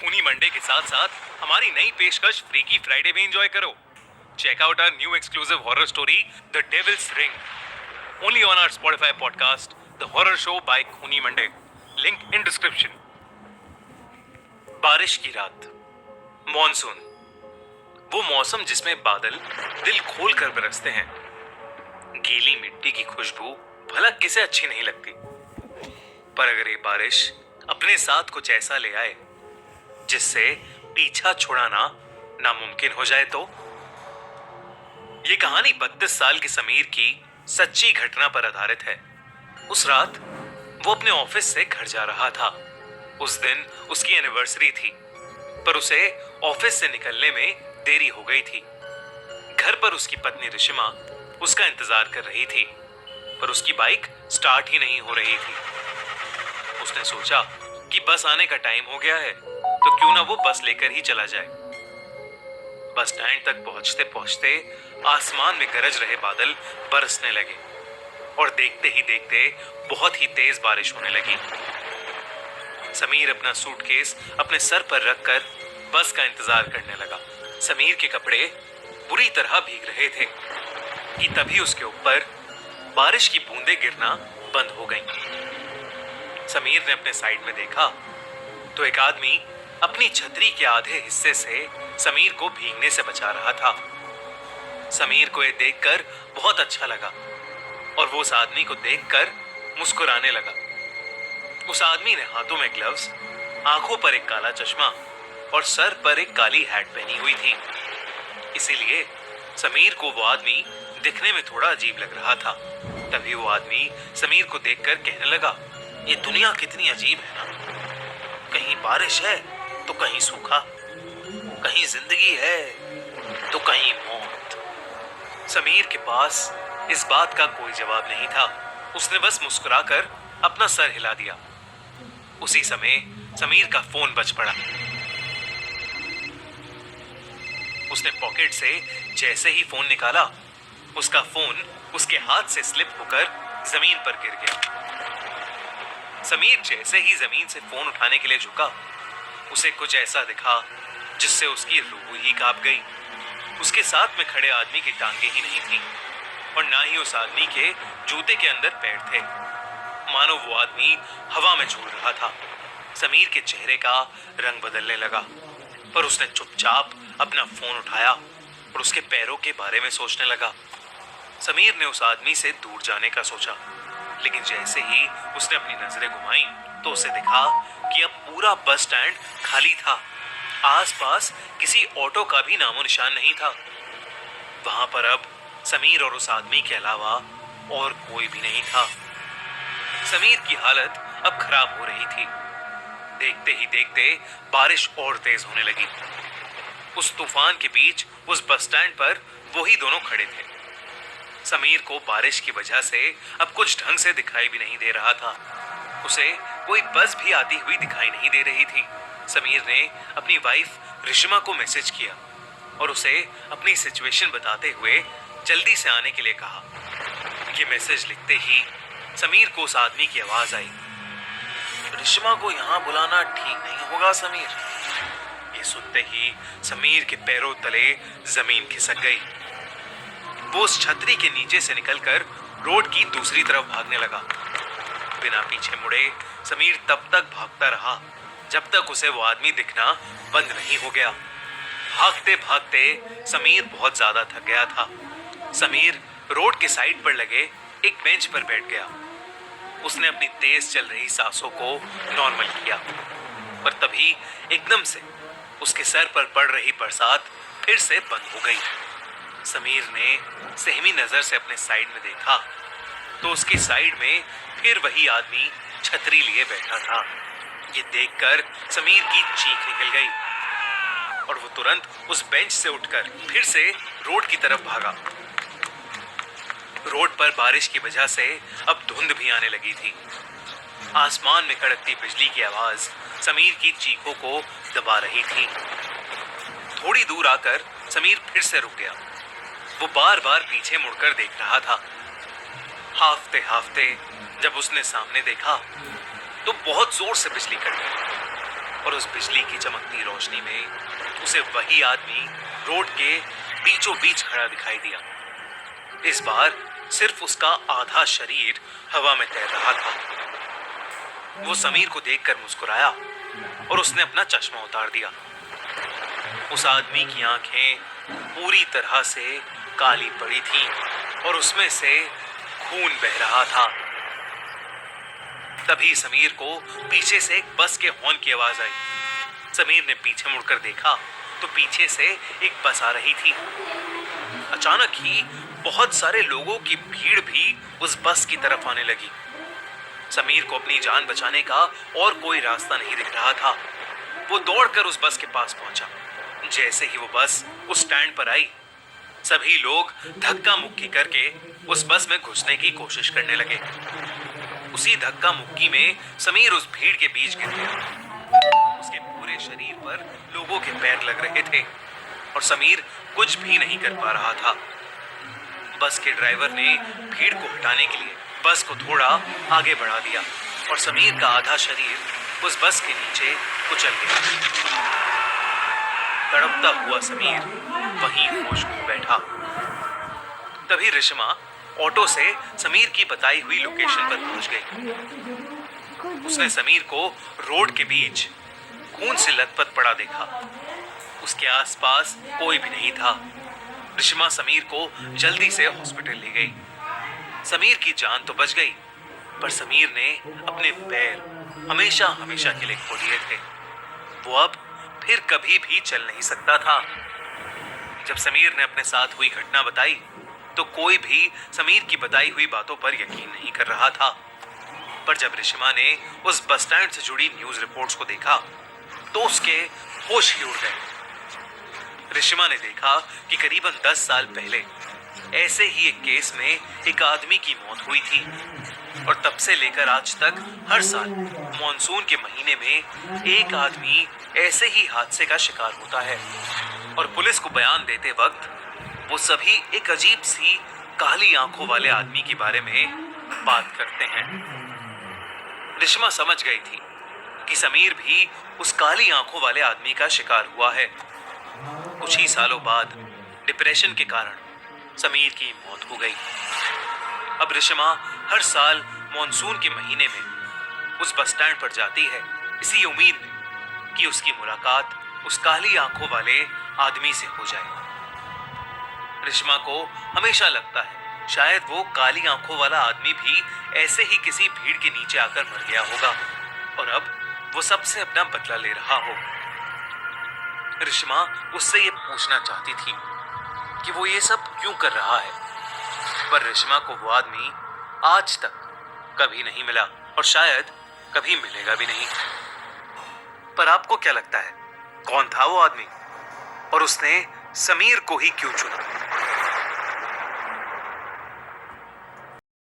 खूनी मंडे के साथ साथ हमारी नई पेशकश फ्रीकी फ्राइडे भी एंजॉय करो। Check out our new exclusive horror story the devil's ring only on our Spotify podcast the horror show by खूनी मंडे। Link in description. बारिश की रात, मॉनसून, वो मौसम जिसमें बादल दिल खोल कर बरसते हैं। गीली मिट्टी की खुशबू भला किसे अच्छी नहीं लगती, पर अगर ये बारिश अपने साथ कुछ ऐसा ले आए जिससे पीछा छुड़ाना नामुमकिन हो जाए तो। ये कहानी 32 साल की समीर की सच्ची घटना पर आधारित है। उस रात वो अपने ऑफिस से घर जा रहा था। उस दिन उसकी एनिवर्सरी थी, पर उसे ऑफिस से निकलने में देरी हो गई थी। घर पर उसकी पत्नी रिशिमा उसका इंतजार कर रही थी, पर उसकी बाइक स्टार्ट ही नहीं हो रही थी। उसने सोचा कि बस आने का टाइम हो गया है, तो क्यों ना वो बस लेकर ही चला जाए। बस स्टैंड तक पहुंचते पहुंचते आसमान में गरज रहे बादल बरसने लगे और देखते ही देखते बहुत ही तेज बारिश होने लगी। समीर अपना सूटकेस अपने सर पर रखकर बस का इंतजार करने लगा। समीर के कपड़े बुरी तरह भीग रहे थे कि तभी उसके ऊपर बारिश की बूंदें गिरना बंद हो गईं। समीर ने अपने साइड में देखा तो एक आदमी अपनी छतरी के आधे हिस्से से समीर को भीगने से बचा रहा था। समीर को यह देखकर बहुत अच्छा लगा और वो उस आदमी को देखकर मुस्कुराने लगा। उस आदमी ने हाथों में ग्लव्स, आंखों पर एक काला चश्मा और सर पर एक काली हैट पहनी हुई थी। इसीलिए समीर को वो आदमी दिखने में थोड़ा अजीब लग रहा था। तभी वो आदमी समीर को देखकर कहने लगा, ये दुनिया कितनी अजीब है ना। कहीं बारिश है तो कहीं सूखा, कहीं जिंदगी है तो कहीं मौत। समीर के पास इस बात का कोई जवाब नहीं था। उसने बस मुस्कुराकर अपना सर हिला दिया। उसी समय समीर का फोन बज पड़ा। उसने पॉकेट से जैसे ही फोन निकाला, उसका फोन उसके हाथ से स्लिप होकर जमीन पर गिर गया। समीर जैसे ही जमीन से फोन उठाने के लिए झुका, उसे कुछ ऐसा दिखा जिससे उसकी रूह ही कांप गई। उसके साथ में खड़े आदमी की टांगे ही नहीं थी और ना ही उस आदमी के जूते के अंदर पैर थे। मानो वो आदमी हवा में झूल रहा था। समीर के चेहरे का रंग बदलने लगा, पर उसने चुपचाप अपना फोन उठाया और उसके पैरों के बारे में सोचने लगा। समीर ने उस आदमी से दूर जाने का सोचा, लेकिन जैसे ही उसने अपनी नजरें घुमाई तो उसे दिखा कि अब पूरा बस स्टैंड खाली था। आसपास किसी ऑटो का भी नामो निशान नहीं था। वहां पर अब समीर और उस आदमी के अलावा और कोई भी नहीं था। समीर की हालत अब खराब हो रही थी। देखते ही देखते बारिश और तेज होने लगी। उस तूफान के बीच उस बस स्टैंड पर वही दोनों खड़े थे। समीर को बारिश की वजह से अब कुछ ढंग से दिखाई भी नहीं दे रहा था। उसे कोई बस भी आती हुई दिखाई नहीं दे रही थी। समीर ने अपनी वाइफ रिशिमा को मैसेज किया और उसे अपनी सिचुएशन बताते हुए जल्दी से आने के लिए कहा। ये मैसेज लिखते ही समीर को उस आदमी की आवाज आई, रिशिमा को यहाँ बुलाना ठीक नहीं होगा समीर। ये सुनते ही समीर के पैरों तले जमीन खिसक गई। वो उस छतरी के नीचे से निकलकर रोड की दूसरी तरफ भागने लगा। बिना पीछे मुड़े समीर तब तक भागता रहा जब तक उसे वो आदमी दिखना बंद नहीं हो गया। भागते भागते समीर बहुत ज्यादा थक गया था। समीर रोड के साइड पर लगे एक बेंच पर बैठ गया। उसने अपनी तेज चल रही सांसों को नॉर्मल किया, पर तभी एकदम से उसके सर पर पड़ रही बरसात फिर से बंद हो गई। समीर ने सहमी नजर से अपने साइड में देखा तो उसकी साइड में फिर वही आदमी छतरी लिए बैठा था। ये देखकर समीर की चीख निकल गई और वो तुरंत उस बेंच से उठकर फिर से रोड की तरफ भागा। रोड पर बारिश की वजह से अब धुंध भी आने लगी थी। आसमान में कड़कती बिजली की आवाज समीर की चीखों को दबा रही थी। थोड़ी दूर आकर समीर फिर से रुक गया। वो बार बार पीछे मुड़कर देख रहा था। हाफते हाफते जब उसने सामने देखा तो बहुत जोर से बिजली कड़की। और उस बिजली की चमकती रोशनी में उसे वही आदमी रोड के बीचों बीच खड़ा दिखाई दिया। इस बार सिर्फ उसका आधा शरीर हवा में तैर रहा था। वो समीर को देखकर मुस्कुराया और उसने अपना चश्मा उतार दिया। उस आदमी की आंखें पूरी तरह से काली पड़ी थीं और उसमें से खून बह रहा था। तभी समीर को पीछे से एक बस के हॉर्न की आवाज आई। समीर ने पीछे मुड़कर देखा तो पीछे से एक बस आ रही थी। अचानक ही बहुत सारे लोगों की भीड़ भी उस बस की तरफ आने लगी। समीर को अपनी जान बचाने का और कोई रास्ता नहीं दिख रहा था। वो दौड़कर उस बस के पास पहुंचा। जैसे ही वो बस उस स्टैंड पर आई, सभी लोग धक्का मुक्की करके उस बस में घुसने की कोशिश करने लगे। उसी धक्का मुक्की में समीर उस भीड़ के बीच गिर गया। उसके पूरे शरीर पर लोगों के पैर लग रहे थे और समीर कुछ भी नहीं कर पा रहा था। बस के ड्राइवर ने भीड़ को हटाने के लिए बस को थोड़ा आगे बढ़ा दिया और समीर का आधा शरीर उस बस के नीचे कुचल गया। तड़पता हुआ समीर वहीं होश खो बैठा। तभी रिश्मा ऑटो से समीर की बताई हुई लोकेशन पर पहुंच गई। उसने समीर को रोड के बीच खून से लथपथ पड़ा देखा। उसके आसपास कोई भी नहीं था। रिश्मा समीर को जल्दी से हॉस्पिटल ले गई। समीर की जान तो बच गई, पर समीर ने अपने पैर हमेशा हमेशा के लिए खो दिए थे। वो अब फिर कभी भी चल नहीं सकता था। जब समीर ने अपने साथ हुई घटना बताई तो कोई भी समीर की बताई हुई बातों पर यकीन नहीं कर रहा था। पर जब रिश्मा ने उस बस स्टैंड से जुड़ी न्यूज रिपोर्ट्स को देखा तो उसके होश ही उड़ गए। रिश्मा ने देखा कि करीबन 10 साल पहले ऐसे ही एक केस में एक आदमी की मौत हुई थी और तब से लेकर आज तक हर साल मॉनसून के महीने में एक आदमी ऐसे ही हादसे का शिकार होता है। और पुलिस को बयान देते वक्त वो सभी एक अजीब सी काली आंखों वाले आदमी के बारे में बात करते हैं। रिश्मा समझ गई थी कि समीर भी उस काली आंखों वाले आदमी का शिकार हुआ है। कुछ ही सालों बाद डिप्रेशन के कारण समीर की मौत हो गई। अब रिश्मा हर साल मॉनसून के महीने में उस बस स्टैंड पर जाती है, इसी उम्मीद में कि उसकी मुलाकात उस काली आंखों वाले आदमी से हो जाए। रिश्मा को हमेशा लगता है शायद वो काली आंखों वाला आदमी भी ऐसे ही किसी भीड़ के नीचे आकर मर गया होगा और अब वो सबसे अपना बदला ले रहा हो। रिश्मा उससे ये पूछना चाहती थी कि वो ये सब क्यों कर रहा है, पर रिश्मा को वो आदमी आज तक कभी नहीं मिला और शायद कभी मिलेगा भी नहीं। पर आपको क्या लगता है, कौन था वो आदमी और उसने समीर को ही क्यों चुना?